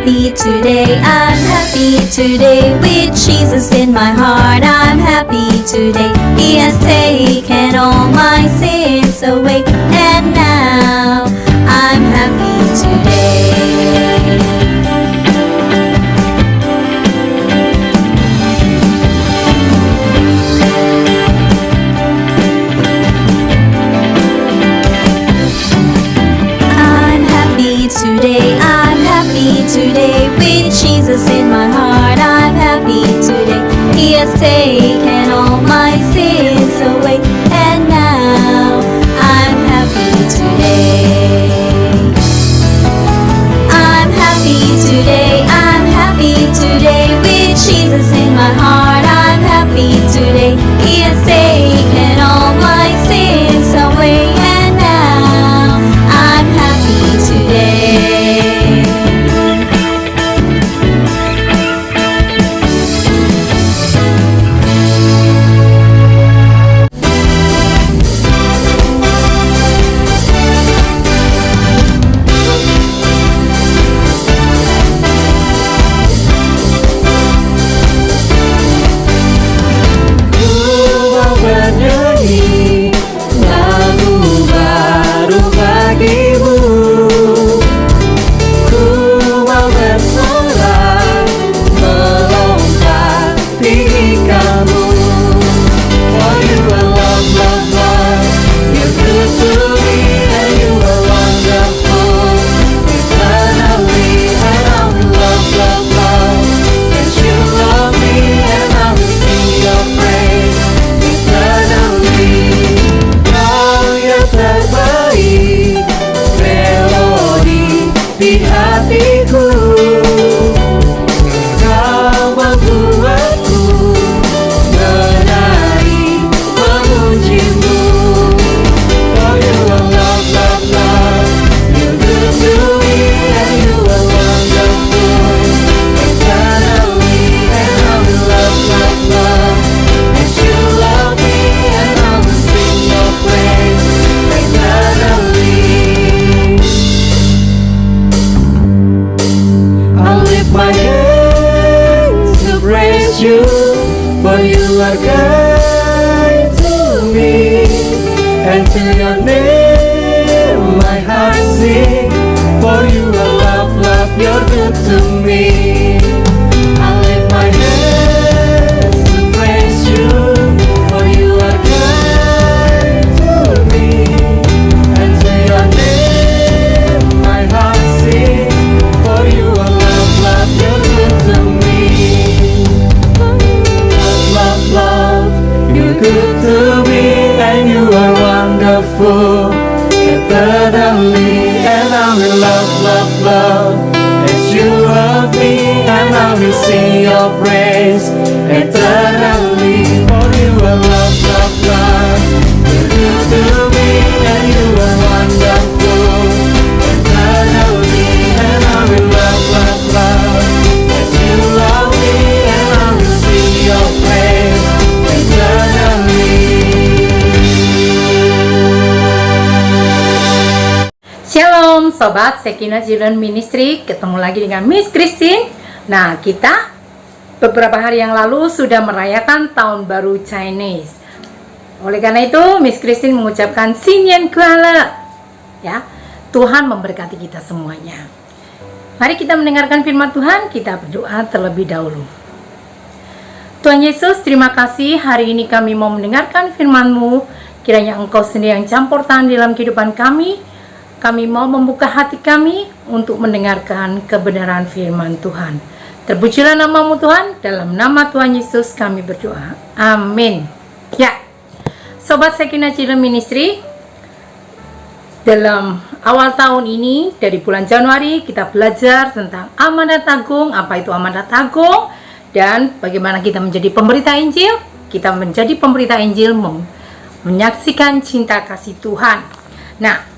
happy today. I'm happy today with Jesus in my heart. I'm happy today. He has taken all my sins away, and now I'm happy today. Today, I'm happy today with Jesus in my heart. I'm happy today. He has taken all my sins away, and now I'm happy today. I'm happy today. I'm happy today with Jesus in my heart. I'm happy today. He has taken all my sins away, and now I'm happy today. For you are kind to me, and to your name my heart sing. For you are love, love, you're good to me. I lift my hands to praise you. For you are kind to me, and to your name my heart sing. For you are love, love, you're good to me. Love, you're good to me, and you are wonderful eternally. And I will love, as you love me, and I will sing your praise eternally. For you are love, you're good to me, and you are wonderful eternally. And I will love, as you love me, and I will sing your praise. Shalom Sobat Shekinah Children Ministry, ketemu lagi dengan Miss Christine. Nah, kita beberapa hari yang lalu sudah merayakan Tahun Baru Chinese. Oleh karena itu, Miss Christine mengucapkan Xin Nian Kuala. Ya, Tuhan memberkati kita semuanya. Mari kita mendengarkan firman Tuhan, kita berdoa terlebih dahulu. Tuhan Yesus, terima kasih hari ini kami mau mendengarkan firman-Mu. Kiranya Engkau sendiri yang campur tangan dalam kehidupan kami. Kami mau membuka hati kami untuk mendengarkan kebenaran firman Tuhan. Terpujilah nama-Mu Tuhan, dalam nama Tuhan Yesus kami berdoa. Amin. Ya, Sobat Shekinah Children Ministry, dalam awal tahun ini, dari bulan Januari, kita belajar tentang amanat agung. Apa itu amanat agung? Dan bagaimana kita menjadi pemberita Injil. Kita menjadi pemberita Injil, menyaksikan cinta kasih Tuhan. Nah,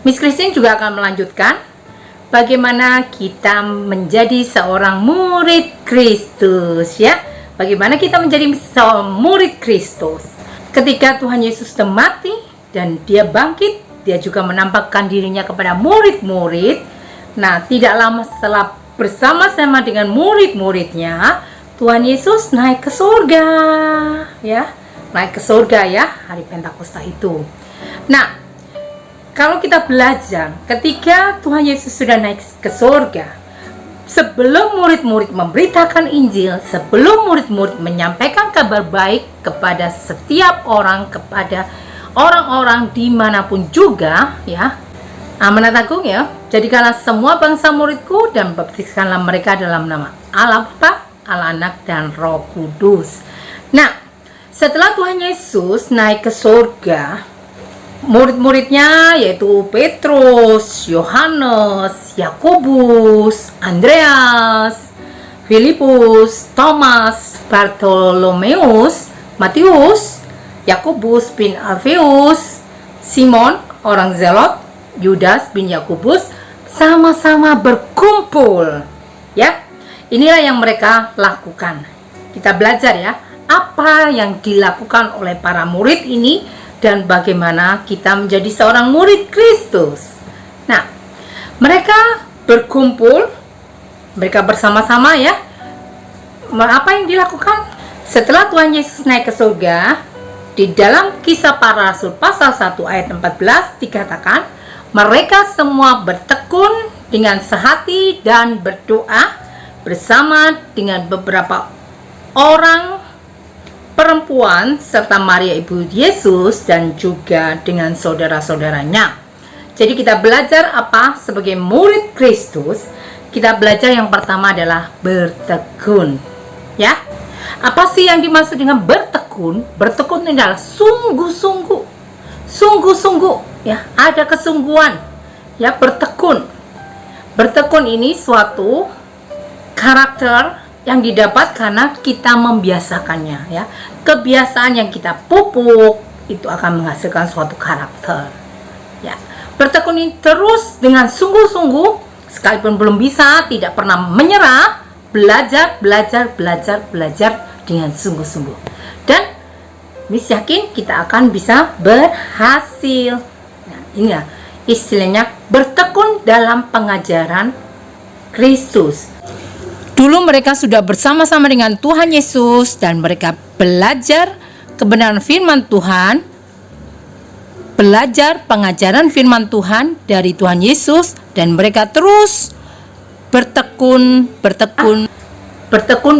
Miss Christine juga akan melanjutkan bagaimana kita menjadi seorang murid Kristus, ya. Bagaimana kita menjadi seorang murid Kristus. Ketika Tuhan Yesus sudah mati dan dia bangkit, dia juga menampakkan dirinya kepada murid-murid. Nah, tidak lama setelah bersama-sama dengan murid-muridnya, Tuhan Yesus naik ke surga, ya, naik ke surga ya, hari Pentakosta itu. Nah, kalau kita belajar, ketika Tuhan Yesus sudah naik ke surga, sebelum murid-murid memberitakan Injil, sebelum murid-murid menyampaikan kabar baik kepada setiap orang, kepada orang-orang dimanapun juga, ya, amanat agung ya, jadikanlah semua bangsa muridku dan baptiskanlah mereka dalam nama Allah Bapa, Allah Anak dan Roh Kudus. Nah, setelah Tuhan Yesus naik ke surga, murid-muridnya yaitu Petrus, Yohanes, Yakobus, Andreas, Filipus, Thomas, Bartolomeus, Matius, Yakobus bin Alfeus, Simon orang Zelot, Yudas bin Yakobus sama-sama berkumpul, ya. Inilah yang mereka lakukan. Kita belajar ya, apa yang dilakukan oleh para murid ini dan bagaimana kita menjadi seorang murid Kristus. Nah, mereka berkumpul, mereka bersama-sama ya. Apa yang dilakukan? Setelah Tuhan Yesus naik ke surga, di dalam Kisah Para Rasul pasal 1 ayat 14 dikatakan, mereka semua bertekun dengan sehati dan berdoa bersama dengan beberapa orang perempuan serta Maria ibu Yesus dan juga dengan saudara-saudaranya. Jadi kita belajar apa sebagai murid Kristus? Kita belajar yang pertama adalah bertekun, ya. Apa sih yang dimaksud dengan bertekun? Bertekun adalah sungguh-sungguh, sungguh-sungguh, ya. Ada kesungguhan, ya, bertekun. Bertekun ini suatu karakter yang didapat karena kita membiasakannya, ya. Kebiasaan yang kita pupuk itu akan menghasilkan suatu karakter, ya. Bertekun ini terus dengan sungguh-sungguh, sekalipun belum bisa, tidak pernah menyerah, belajar dengan sungguh-sungguh. Dan Miss yakin kita akan bisa berhasil. Nah, ini ya istilahnya bertekun dalam pengajaran Kristus. Dulu mereka sudah bersama-sama dengan Tuhan Yesus dan mereka belajar kebenaran firman Tuhan, belajar pengajaran firman Tuhan dari Tuhan Yesus, dan mereka terus bertekun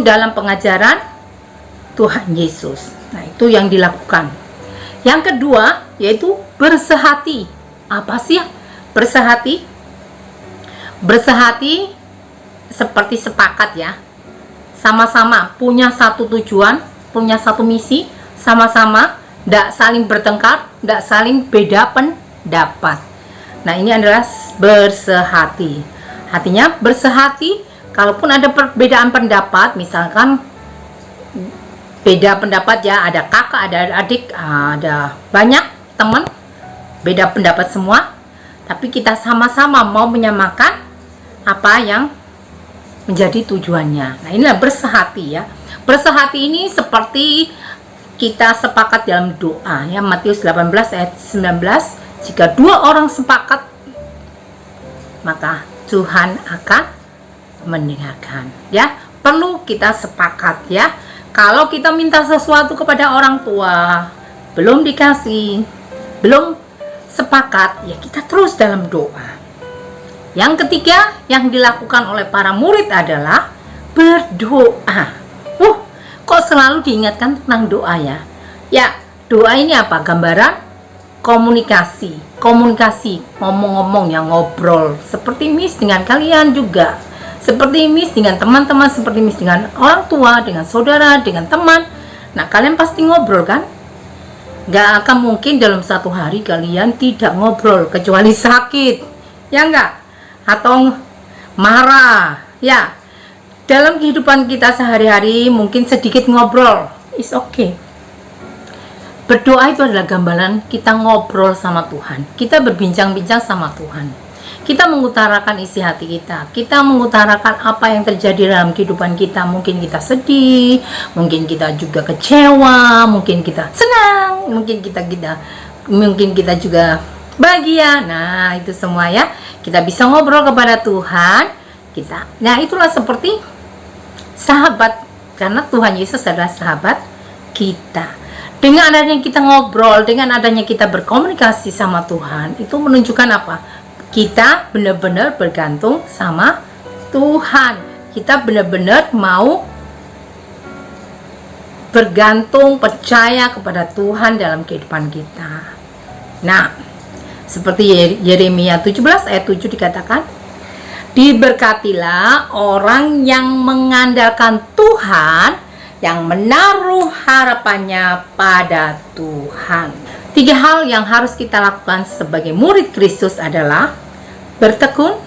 dalam pengajaran Tuhan Yesus. Nah, itu yang dilakukan. Yang kedua yaitu bersehati. Apa sih bersehati? Bersehati seperti sepakat ya, sama-sama punya satu tujuan, punya satu misi, sama-sama, tidak saling bertengkar, tidak saling beda pendapat. Nah, ini adalah bersehati. Artinya bersehati, kalaupun ada perbedaan pendapat, misalkan beda pendapat ya, ada kakak, ada adik, ada banyak teman, beda pendapat semua, tapi kita sama-sama mau menyamakan apa yang menjadi tujuannya. Nah, inilah bersehati ya. Bersehati ini seperti kita sepakat dalam doa ya, Matius 18 ayat 19, jika dua orang sepakat maka Tuhan akan mendengarkan ya. Perlu kita sepakat ya. Kalau kita minta sesuatu kepada orang tua belum dikasih, belum sepakat, ya kita terus dalam doa. Yang ketiga yang dilakukan oleh para murid adalah berdoa. Kok selalu diingatkan tentang doa ya? Ya, doa ini apa? Gambaran komunikasi, ngomong-ngomong yang ngobrol. Seperti Miss dengan kalian juga. Seperti Miss dengan teman-teman, seperti Miss dengan orang tua, dengan saudara, dengan teman. Nah, kalian pasti ngobrol kan? Gak akan mungkin dalam satu hari kalian tidak ngobrol, kecuali sakit. Ya enggak? Atau marah, ya. Dalam kehidupan kita sehari-hari mungkin sedikit ngobrol, is okay. Berdoa itu adalah gambaran kita ngobrol sama Tuhan, kita berbincang-bincang sama Tuhan, kita mengutarakan isi hati kita mengutarakan apa yang terjadi dalam kehidupan kita. Mungkin kita sedih, mungkin kita juga kecewa, mungkin kita senang, mungkin kita juga bahagia. Nah, itu semua ya, kita bisa ngobrol kepada Tuhan kita. Nah, itulah seperti sahabat, karena Tuhan Yesus adalah sahabat kita. Dengan adanya kita ngobrol, dengan adanya kita berkomunikasi sama Tuhan, itu menunjukkan apa? Kita benar-benar bergantung sama Tuhan. Kita benar-benar mau bergantung, percaya kepada Tuhan dalam kehidupan kita. Nah, seperti Yeremia 17 ayat 7 dikatakan, diberkatilah orang yang mengandalkan Tuhan, yang menaruh harapannya pada Tuhan. 3 hal yang harus kita lakukan sebagai murid Kristus adalah bertekun,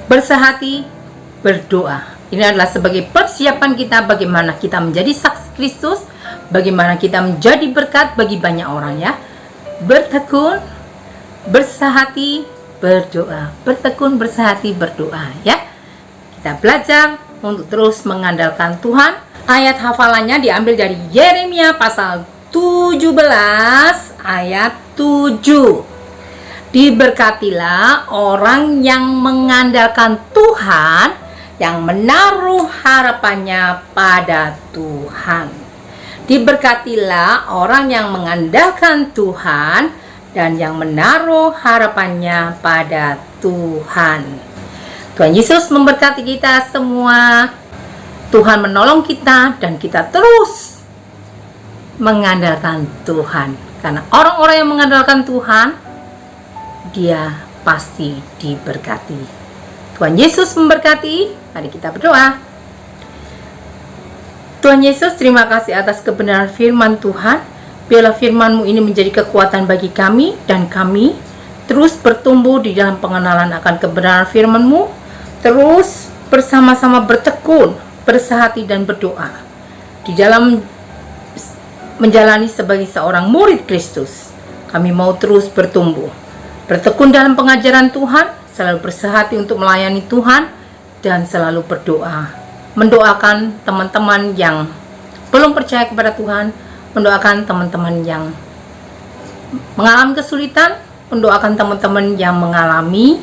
bersehati, berdoa. Ini adalah sebagai persiapan kita bagaimana kita menjadi saksi Kristus, bagaimana kita menjadi berkat bagi banyak orang ya. Bertekun, bersehati, berdoa. Bertekun, bersehati, berdoa ya. Kita belajar untuk terus mengandalkan Tuhan. Ayat hafalannya diambil dari Yeremia pasal 17 ayat 7. Diberkatilah orang yang mengandalkan Tuhan, yang menaruh harapannya pada Tuhan. Diberkatilah orang yang mengandalkan Tuhan dan yang menaruh harapannya pada Tuhan. Tuhan Yesus memberkati kita semua. Tuhan menolong kita dan kita terus mengandalkan Tuhan. Karena orang-orang yang mengandalkan Tuhan, dia pasti diberkati. Tuhan Yesus memberkati. Mari kita berdoa. Tuhan Yesus, terima kasih atas kebenaran firman Tuhan. Biarlah firman-Mu ini menjadi kekuatan bagi kami, dan kami terus bertumbuh di dalam pengenalan akan kebenaran firman-Mu, terus bersama-sama bertekun, bersehati dan berdoa di dalam menjalani sebagai seorang murid Kristus. Kami mau terus bertumbuh, bertekun dalam pengajaran Tuhan, selalu bersehati untuk melayani Tuhan, dan selalu berdoa, mendoakan teman-teman yang belum percaya kepada Tuhan, mendoakan teman-teman yang mengalami kesulitan, mendoakan teman-teman yang mengalami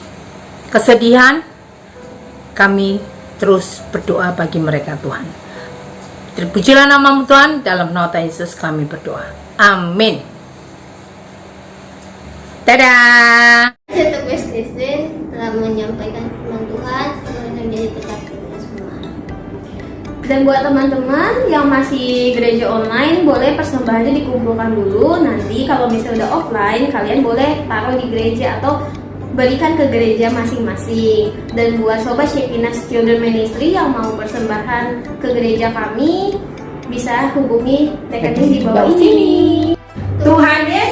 kesedihan. Kami terus berdoa bagi mereka Tuhan. Terpujilah nama-Mu Tuhan, dalam nama Yesus kami berdoa. Amin. Dadah. Satu Kristen telah menyampaikan firman Tuhan, semoga menjadi berkat kita semua. Dan buat teman-teman yang masih gereja online, boleh persembahannya dikumpulkan dulu. Nanti kalau misalnya udah offline, kalian boleh taruh di gereja atau berikan ke gereja masing-masing. Dan buat Sobat Shekinah Children Ministry yang mau persembahan ke gereja kami, bisa hubungi rekening di bawah ini. Tuhan Yesus